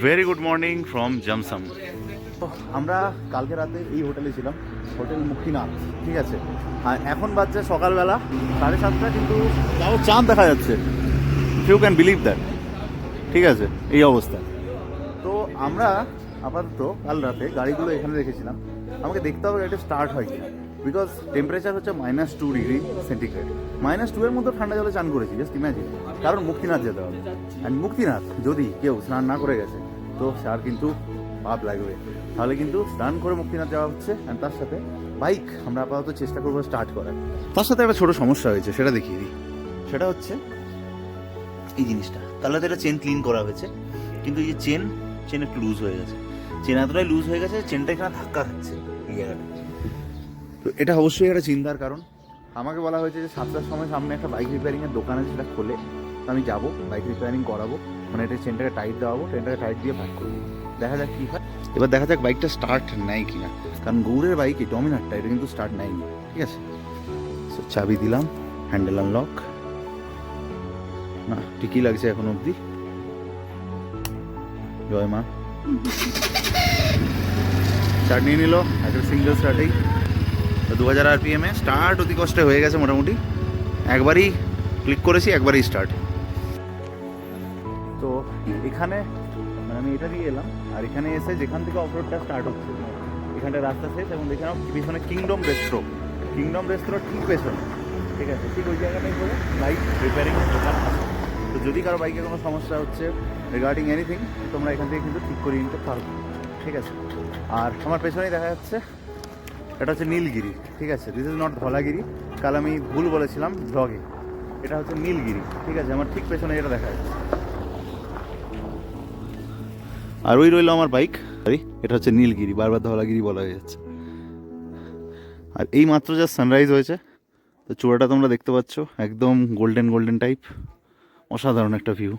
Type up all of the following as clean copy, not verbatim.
Very good morning from Jomsom. আমরা কালকে রাতে এই হোটেলে ছিলাম, হোটেল মুক্তিনাথ, ঠিক আছে। আর এখন বাজছে সকালবেলা 7:30, কিন্তু তাও চাঁদ দেখা যাচ্ছে, ইউ ক্যান বিলিভ দ্যাট, ঠিক আছে। এই অবস্থা। তো আমরা আপাতত কাল রাতে গাড়িগুলো এখানে রেখেছিলাম, আমাকে দেখতে হবে এটা স্টার্ট হয় কিনা, বিকজ টেম্পারেচার হচ্ছে -2 ডিগ্রি সেন্টিগ্রেড। -2 এর মধ্যে ঠান্ডা জলে চান করেছি, জাস্ট ইম্যাজিন। কারণ মুক্তিনাথ যেতে হবে, অ্যান্ড মুক্তিনাথ যদি কেউ স্নান না করে গেছে তো তার কিন্তু পাপ লাগবে। তাহলে কিন্তু স্নান করে মুক্তিনাথ যাওয়া হচ্ছে, অ্যান্ড তার সাথে বাইক আমরা আপাতত চেষ্টা করবো স্টার্ট করার। তার সাথে একটা ছোটো সমস্যা হয়েছে, সেটা দেখিয়ে দিই। সেটা হচ্ছে এই জিনিসটা, তাহলে তো এটা চেন ক্লিন করা হয়েছে, কিন্তু এই যে চেন একটু লুজ হয়ে গেছে। চেন এতটাই লুজ হয়ে গেছে, চেনটা এখানে ধাক্কা খাচ্ছে এই জায়গাটা। তো এটা অবশ্যই একটা চিন্তার কারণ। আমাকে বলা হয়েছে যে 7টার সময় সামনে একটা বাইক রিপেয়ারিংয়ের দোকান আছে, সেটা খোলে, তো আমি যাবো, বাইক রিপেয়ারিং করাবো, মানে এটা চেনটাকে টাইট দেওয়াবো, চেনটাকে টাইট দিয়ে বাইক করবো, দেখা যাক কী হয়। এবার দেখা যাক বাইকটা স্টার্ট নেয় কিনা, কারণ গৌড়ের বাইকে ডমিনারটা এটা কিন্তু স্টার্ট নেয়নি, ঠিক আছে। সো চাবি দিলাম, হ্যান্ডেল আনলক, না ঠিকই লাগছে এখন অবধি। জয় মা। স্টার্ট নিয়ে নিল, একটা সিঙ্গেল স্টার্টেই 2000 RPM স্টার্ট অতি কষ্টে হয়ে গেছে মোটামুটি। একবারই ক্লিক করেছি, একবারই স্টার্ট। তো এখানে মানে আমি এটা দিয়ে এলাম, আর এখানে এসে যেখান থেকে অফরোডটা স্টার্ট হচ্ছে এখানটা রাস্তা শেষ, এবং দেখে নাও পিছনে কিংডম রেস্ট্রো ঠিক পেছনে, ঠিক আছে। ঠিক ওই জায়গাটাই করে বাইক রিপেয়ারিং দোকান আছে। তো যদি কারো বাইকে কোনো সমস্যা হচ্ছে রিগার্ডিং এনিথিং, তোমরা এখান থেকে কিন্তু ঠিক করিয়ে নিতে পারো, ঠিক আছে। আর আমার পেছনেই দেখা যাচ্ছে এটা হচ্ছে নীলগিরি, ঠিক আছে। দিস ইজ নট ধলাগিরি, কাল আমি ভুল বলেছিলাম ব্লগে, এটা হচ্ছে নীলগিরি, ঠিক আছে। আমার ঠিক পেছনে এটা দেখা যাচ্ছে। আর ওই রইল আমার বাইক, এটা হচ্ছে নীলগিরি, বারবার ধলাগিরি বলা হয়ে যাচ্ছে। আর এই মাত্র যা সানরাইজ হয়েছে, তো চূড়াটা তোমরা দেখতে পাচ্ছ, একদম গোল্ডেন টাইপ, অসাধারণ একটা ভিউ।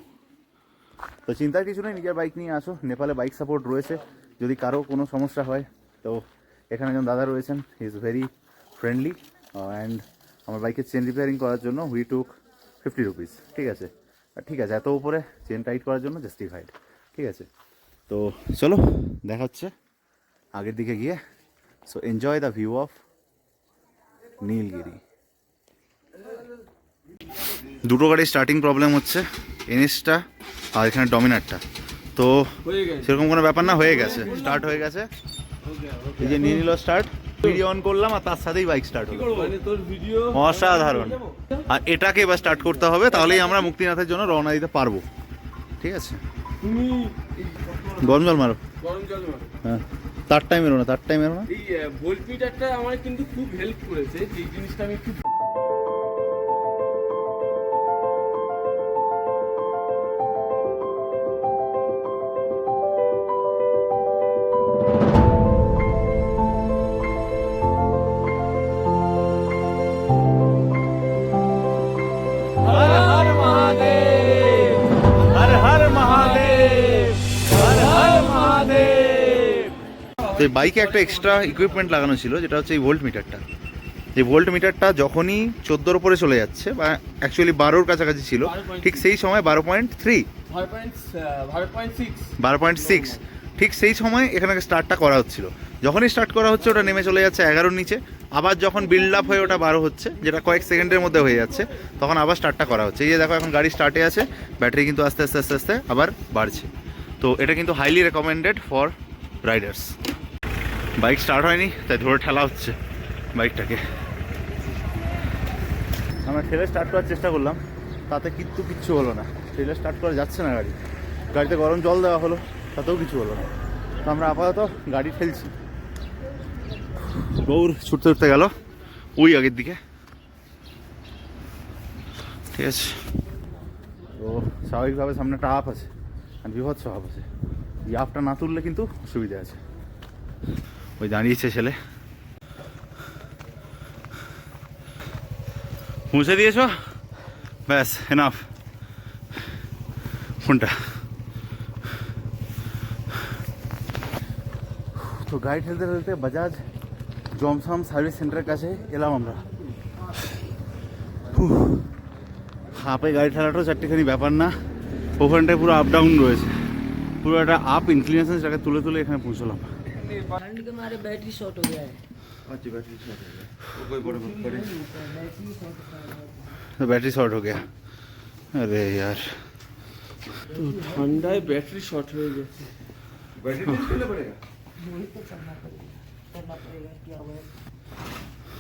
তো চিন্তার কিছু নেই, নিজের বাইক নিয়ে আসো, নেপালে বাইক সাপোর্ট রয়েছে। যদি কারো কোনো সমস্যা হয় তো এখানে একজন দাদা রয়েছেন, he is very friendly, and আমার বাইকের চেন রিপেয়ারিং করার জন্য উই টুক 50 রুপিস, ঠিক আছে। ঠিক আছে, এত উপরে চেন টাইট করার জন্য জাস্টিফাইড, ঠিক আছে। তো চলো দেখা হচ্ছে আগের দিকে গিয়ে। So enjoy the view of Nilgiri. দুটো গাড়ির স্টার্টিং প্রবলেম হচ্ছে, এনএসটা আর এখানে ডমিনারটা। তো সেরকম কোনো ব্যাপার না, হয়ে গেছে, স্টার্ট হয়ে গেছে। এই যে নিয়ে নিল স্টার্ট, ভিডিও অন করলাম আর তার সাথেই বাইক স্টার্ট হলো, অসাধারণ। আর এটাকে এবার স্টার্ট করতে হবে, তাহলেই আমরা মুক্তিনাথের জন্য রওনা দিতে পারবো, ঠিক আছে। গরম জল মারো, হ্যাঁ, তার টাইম এলো না। এই ভোল্ট মিটারটা আমার কিন্তু খুব হেল্প করেছে, যে জিনিসটা আমি একটু তো বাইকে একটা এক্সট্রা ইকুইপমেন্ট লাগানো ছিল, যেটা হচ্ছে এই ভোল্ট মিটারটা। এই ভোল্ট মিটারটা যখনই 14-র উপরে চলে যাচ্ছে, বা অ্যাকচুয়ালি 12-র কাছাকাছি ছিল, ঠিক সেই সময় 12.6, ঠিক সেই সময় এখানে স্টার্টটা করা হচ্ছিল। যখনই স্টার্ট করা হচ্ছে ওটা নেমে চলে যাচ্ছে 11-র নিচে, আবার যখন বিল্ড আপ হয়ে ওটা 12 হচ্ছে, যেটা কয়েক সেকেন্ডের মধ্যে হয়ে যাচ্ছে, তখন আবার স্টার্টটা করা হচ্ছে। এই যে দেখো এখন গাড়ি স্টার্টে আছে, ব্যাটারি কিন্তু আস্তে আস্তে আবার বাড়ছে। তো এটা কিন্তু highly recommended for Riders. Bike start হয়নি, তাই ধরে ঠেলা হচ্ছে বাইকটাকে। আমরা ঠেলে স্টার্ট করার চেষ্টা করলাম, তাতে কিচ্ছু হলো না। ঠেলে স্টার্ট করা যাচ্ছে না, গাড়িতে গরম জল দেওয়া হলো, তাতেও কিছু হলো না। তো আমরা আপাতত গাড়ি ঠেলছি। গৌড় ছুটতে গেল ওই আগের দিকে, ঠিক আছে। তো স্বাভাবিকভাবে সামনে একটা আপ আছে, আর বিভৎস আপ আছে। এই আপটা না তুললে কিন্তু অসুবিধা আছে। ওই দাঁড়িয়েছে ছেলে, মুছে দিয়েছ, ব্যাস এনাফ। ফোনটা তো গাড়ি ঠেলতে বাজাজ জমসম সার্ভিস সেন্টারের কাছে এলাম আমরা। হাঁপে গাড়ি ঠেলাটাও চারটেখানি ব্যাপার না, ওখানটায় পুরো আপ ডাউন রয়েছে। পুরো একটা আপ ইনক্লিনেশন সেটাকে তুলে তুলে এখানে পৌঁছলাম। ठंड के मारे बैटरी शॉर्ट हो गया है। अच्छा बैटरी शॉर्ट हो गया वो कोई बड़े बड़े तो बैटरी शॉर्ट हो गया। अरे यार তো ঠান্ডায় ব্যাটারি শর্ট হয়ে গেছে। बैटरी चेंज करना पड़ेगा वही तो करना पड़ेगा क्या हुआ है।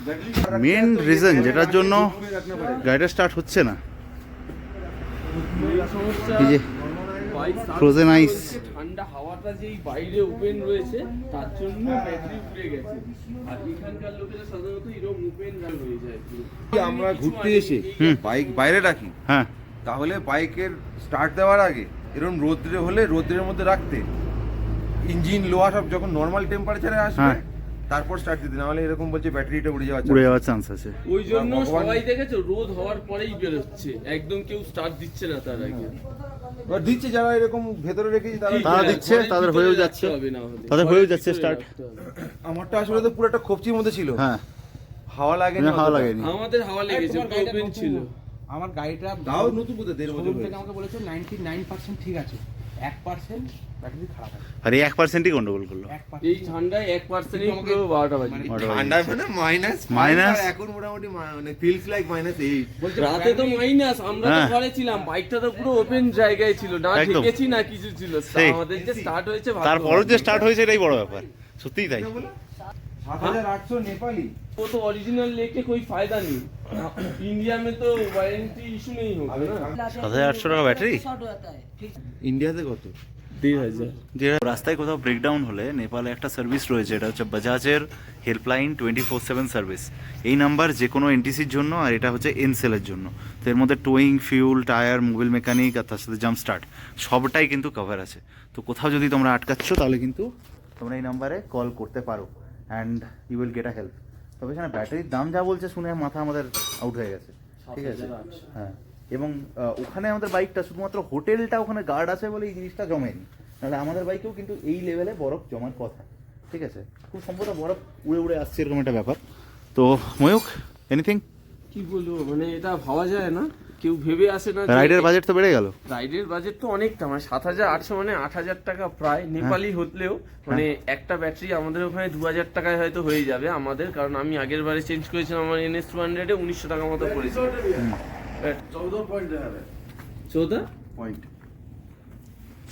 बैटरी মেন রিজন যেটার জন্য रखना पड़ेगा গাড়িটা স্টার্ট হচ্ছে না, মেন সমস্যা এই যে বাইক frozen ice। ঠান্ডা হাওয়াটা যেই বাইরে ওপেন রয়েছে তার জন্য ব্যাটারি উড়ে গেছে। আর এখানকার লোকেরা সাধারণত এরকম ওপেন হয়ে যায় পুরো। আমরা ঘুরতে এসে হুম। বাইক বাইরে রাখি হ্যাঁ তাহলে বাইকের স্টার্ট দেওয়ার আগে এরকম রোদ্রে হলে রোদ্রের মধ্যে রাখতে ইঞ্জিন লোহা সব যখন নর্মাল টেম্পারেচারে আসবে হ্যাঁ। তারপর স্টার্ট দিতে, না হলে এরকম বলছে ব্যাটারিটা উড়ে যাওয়ার উড়ে chance। যাওয়ার চান্স আছে। ওই জন্য ভগবান- সবাই দেখেছো রোদ হওয়ার পরেই বেরোচ্ছে, একদম কেউ স্টার্ট দিচ্ছে না তার আগে। এবার দিচ্ছে যারা এরকম ভেতরে রেখেছি তারা তারা দিচ্ছে, তাদের হয়েও যাচ্ছে। তাদের হয়েও যাচ্ছে start। আমারটা আসলে তো পুরো একটা খোপচির মধ্যে ছিল, হ্যাঁ হাওয়া লাগে না, হাওয়া লাগেনি। আমাদের হাওয়া লেগেছে, ওপেন ছিল। আমার গাড়িটা তাও নতুন বুঝতে 1.5 বছর শোরুম থেকে হয়েছে। আমাকে বলেছে 99% ঠিক আছে, 1% ব্যাটারি খারাপ আছে। আর এই 1%ই গন্ডগোল করলো। 1% এই ঠান্ডায় 1%ই পুরো 12টা বাজে। ঠান্ডা মানে মাইনাস Minus? এখন মোটামুটি মানে ফিলস লাইক -8। বলছে রাতে তো মাইনাস, আমরা তো হ্যাঁ। ঘরে ছিলাম, বাইকটা তো পুরো ওপেন জায়গায় ছিল, না একদম। ঢেকেছি না কিছু ছিল। সেই। আমাদের যে স্টার্ট হয়েছে ভালো তারপরও যে হয়নি। স্টার্ট হয়েছে এটাই বড় ব্যাপার, সত্যিই তাই। 7800 नेपाली वो तो ओरिजिनल लेके कोई फायदा नहीं। इंडिया में तो वारंटी इशू नहीं होगा ना। 7800 টাকা ব্যাটারি। शॉर्ट हो जाता है ठीक है। ইন্ডিয়াতে কত? 15,000। যে রাস্তায় কোথাও ব্রেকডাউন হলে নেপালে একটা সার্ভিস রয়েছে, এটা হচ্ছে বাজাজের হেল্পলাইন 24/7 সার্ভিস। এই নাম্বার যে কোনো এনটিসির জন্য, আর এটা হচ্ছে এনসেলের জন্য। তো এর মধ্যে টোয়িং, ফিউল, টায়ার, মোবিল মেকানিক আর তার সাথে জাম্প স্টার্ট সবটাই কিন্তু কভার আছে। তো কোথাও যদি তোমরা আটকাচ্ছ তাহলে কিন্তু তোমরা এই নাম্বারে কল করতে পারো and you will get a help. তবে এখানে ব্যাটারির দাম যা বলছে শুনে মাথা আমাদের আউট হয়ে গেছে, ঠিক আছে। 7,800 হ্যাঁ, এবং ওখানে আমাদের বাইকটা শুধুমাত্র হোটেলটা ওখানে গার্ড আছে বলে এই জিনিসটা জমেনি, নাহলে আমাদের বাইকেও কিন্তু এই লেভেলে বরফ জমার কথা, ঠিক আছে। খুব সম্ভবত বরফ উড়ে উড়ে আসছে এরকম একটা ব্যাপার। তো ময়ূক, এনিথিং? কি বলবো, মানে এটা ভাবা যায় না, কেউ ভেবে আসে না যে- রাইডের বাজেট তো বেড়ে গেল। রাইডের বাজেট তো অনেকটা, মানে 7,800 মানে 8,000 টাকা প্রায় নেপালি হলেও, মানে একটা ব্যাটারি আমাদের ওখানে 2,000 টাকায় হয়তো হয়ে যাবে আমাদের, কারণ আমি আগের বারে চেঞ্জ করেছিলাম আমার NS 200 1900 টাকা মতো পড়েছিল। 14 पॉइंट रहा है 14 पॉइंट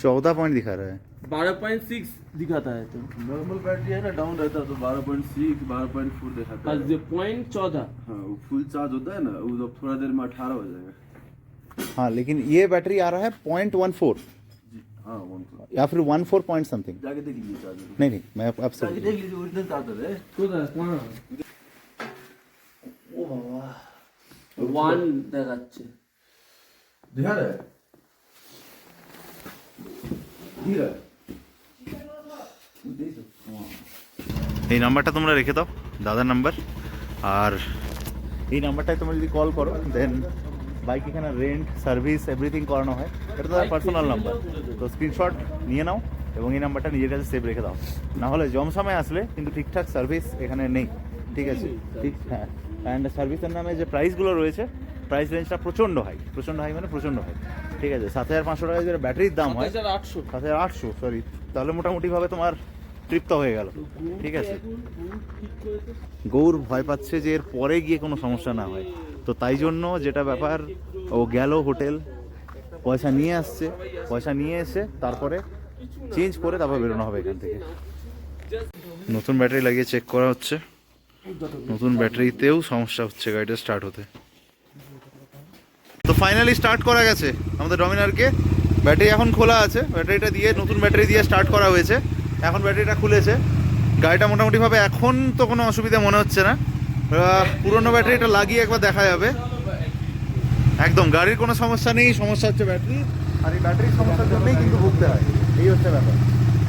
14 पॉइंट दिखा रहा है। 12.6 दिखाता है तो, नॉर्मल बैटरी है ना डाउन रहता है तो 12.6 12.4 दिखाता और है। ये पॉइंट 14 हाँ वो फुल चार्ज होता है ना वो तो थोड़ा देर में 18 हो जाएगा। हाँ, लेकिन ये बैटरी आ रहा है 0.14 हाँ 1 या फिर 14 पॉइंट समथिंग। जाके देख लीजिए चार्जर, नहीं नहीं, मैं अब से जाके देख लीजिए ओरिजिनल चार्जर है। কোথায় কোন ও বাবা 1 দেখাচ্ছে। दिखा रहा है दिख रहा है देख सकते हो। এই নাম্বারটা তোমরা রেখে দাও, দাদার নাম্বার। আর এই নাম্বারটায় তোমরা যদি কল করো দেন বাইক এখানে রেন্ট, সার্ভিস, এভরিথিং করানো হয়। এটা তো পার্সোনাল নাম্বার, তো স্ক্রিনশট নিয়ে নাও এবং এই নাম্বারটা নিজের কাছে সেভ রেখে দাও। না হলে জমসময় আসলে কিন্তু ঠিকঠাক সার্ভিস এখানে নেই, ঠিক আছে। ঠিক, হ্যাঁ। অ্যান্ড সার্ভিসের নামে যে প্রাইসগুলো রয়েছে, প্রাইস রেঞ্জটা প্রচণ্ড হাই, প্রচণ্ড হাই মানে প্রচণ্ড হাই, ঠিক আছে। 7,500 টাকা যেটা ব্যাটারির দাম হয়, 7,800 7,800 সরি, তাহলে মোটামুটিভাবে তোমার তৃপ্ত হয়ে গেল, ঠিক আছে। গৌর ভয় পাচ্ছে যে এর পরে গিয়ে কোনো সমস্যা না হয়, তো তাই জন্য যেটা ব্যাপার, ও গেল হোটেল, পয়সা নিয়ে আসছে, পয়সা নিয়ে এসে তারপরে চেঞ্জ করে তারপর বেরোনো হবে এখান থেকে। নতুন ব্যাটারি লাগিয়ে চেক করা হচ্ছে, নতুন ব্যাটারিতেও সমস্যা হচ্ছে গাড়িটা স্টার্ট হতে। তো ফাইনালি স্টার্ট করা গেছে আমাদের ডমিনারকে। ব্যাটারি এখন খোলা আছে, ব্যাটারিটা দিয়ে নতুন ব্যাটারি দিয়ে স্টার্ট করা হয়েছে। এখন ব্যাটারিটা খুলেছে, গাড়িটা মোটামুটিভাবে এখন তো কোনো অসুবিধা মনে হচ্ছে না। পুরোনো ব্যাটারিটা লাগিয়ে একবার দেখা যাবে। একদম গাড়ির কোনো সমস্যা নেই, সমস্যা হচ্ছে ব্যাটারি, আর এই ব্যাটারির সমস্যার জন্যই কিন্তু ভুগতে হয়, এই হচ্ছে ব্যাপার।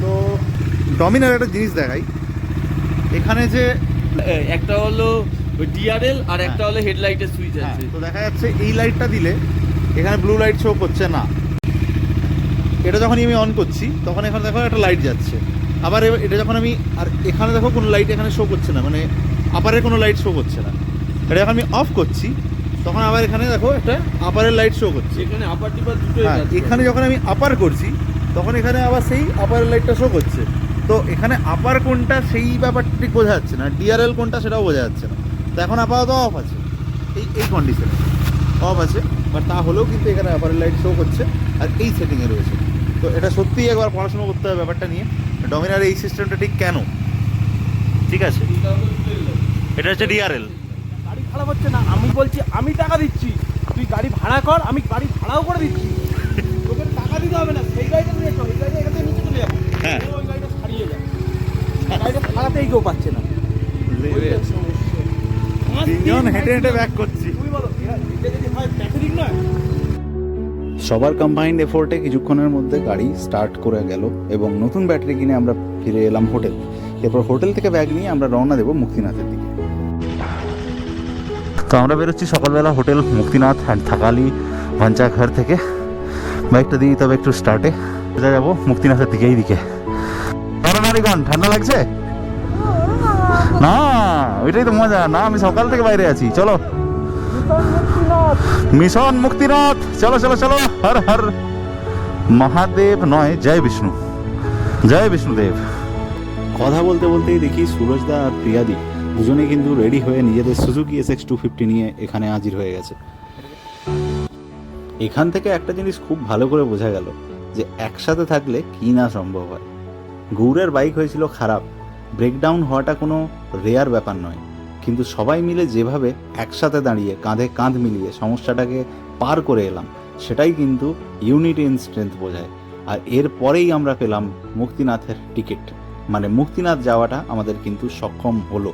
তো ডমিনার একটা জিনিস দেখাই, এখানে যে একটা হলো ডিআরএল আর একটা হলো হেডলাইটের সুইচ হ্যাঁ, আছে। তো দেখা যাচ্ছে এই লাইটটা দিলে এখানে ব্লু লাইট শো করছে না। এটা যখনই আমি অন করছি তখন এখানে দেখো একটা লাইট যাচ্ছে, আবার এটা যখন আমি, আর এখানে দেখো কোনো লাইট এখানে শো করছে না, মানে আপারের কোনো লাইট শো করছে না। এটা যখন আমি অফ করছি তখন আবার এখানে দেখো একটা আপারের লাইট শো করছে। এখানে আপার টিপার দুটোই হ্যাঁ, কাজ করে। এখানে যখন আমি আপার করছি তখন এখানে আবার সেই আপার লাইটটা শো করছে। তো এখানে আপার কোনটা সেই ব্যাপারটা ঠিক বোঝা যাচ্ছে না, ডিআরএল কোনটা সেটাও বোঝা যাচ্ছে না। তো এখন আপাতত অফ আছে, এই কন্ডিশনে অফ আছে, বাট তা হলেও কিন্তু এখানে আপার লাইট শো করছে আর এই সেটিংয়ে রয়েছে। তো এটা সত্যিই একবার পড়াশোনা করতে হবে ব্যাপারটা নিয়ে, ডমিনার এই সিস্টেমটা ঠিক কেন। ঠিক আছে, এটা হচ্ছে ডিআরএল। গাড়ি খারাপ হচ্ছে না, আমি বলছি আমি টাকা দিচ্ছি, তুই গাড়ি ভাড়া কর, আমি গাড়ি ভাড়াও করে দিচ্ছি, তোকে টাকা দিতে হবে না। সেই গাড়িটা নিয়ে চল, এই গাড়িটা এখান থেকে নিচে চলে যাবো, হ্যাঁ। ওই গাড়িটা ছাড়িয়ে যায়, গাড়িটা ছাড়াতেই কেউ পাচ্ছে না। তিনজন হেঁটে হেঁটে ব্যাক করছি। তুমি বলো এটা যদি হয় ব্যাটারি নয়। সবার কম্বাইন্ড এফোর্টে কিছুক্ষণের মধ্যে গাড়ি স্টার্ট করে গেল এবং নতুন ব্যাটারি কিনে আমরা ফিরে এলাম হোটেল। এরপর হোটেল থেকে ব্যাগ নিয়ে আমরা রওনা দেবো মুক্তিনাথের দিকে। তো আমরা বেরোচ্ছি সকালবেলা হোটেল মুক্তিনাথ অ্যান্ড থাকালি ভাঞ্চাঘর থেকে। বাইকটা দিয়ে তবে একটু স্টার্টে সোজা যাবো মুক্তিনাথের দিকে। এই দিকে নারীগণ ঠান্ডা লাগছে না, ওইটাই তো মজা না। আমি সকাল থেকে বাইরে আছি, চলো মিশন মুক্তিনাথ, চলো চলো চলো। হর হর মহাদেব নয়, জয় বিষ্ণু, জয় বিষ্ণুদেব। কথা বলতে বলতেই দেখি সুরজদা আর প্রিয়াদি দুজনেই কিন্তু রেডি হয়ে নিজেদের সুজুকি SX250 নিয়ে এখানে হাজির হয়ে গেছে। এখান থেকে একটা জিনিস খুব ভালো করে বোঝা গেল যে একসাথে থাকলে কি না সম্ভব হয়। গৌরের বাইক হয়েছিল খারাপ, ব্রেকডাউন হওয়াটা কোনো রেয়ার ব্যাপার নয়, কিন্তু সবাই মিলে যেভাবে একসাথে দাঁড়িয়ে কাঁধে কাঁধ মিলিয়ে সমস্যাটাকে পার করে এলাম, সেটাই কিন্তু ইউনিটি ইন স্ট্রেংথ বোঝায়। আর এরপরেই আমরা পেলাম মুক্তিনাথের টিকিট, মানে মুক্তিনাথ যাওয়াটা আমাদের কিন্তু সক্ষম হলো।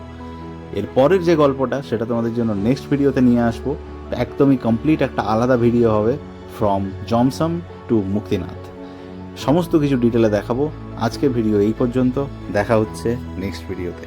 এর পরের যে গল্পটা সেটা তোমাদের জন্য নেক্সট ভিডিওতে নিয়ে আসবো। একদমই কমপ্লিট একটা আলাদা ভিডিও হবে, ফ্রম জমসম টু মুক্তিনাথ, সমস্ত কিছু ডিটেলে দেখাবো। আজকে ভিডিও এই পর্যন্ত, দেখা হচ্ছে নেক্সট ভিডিওতে।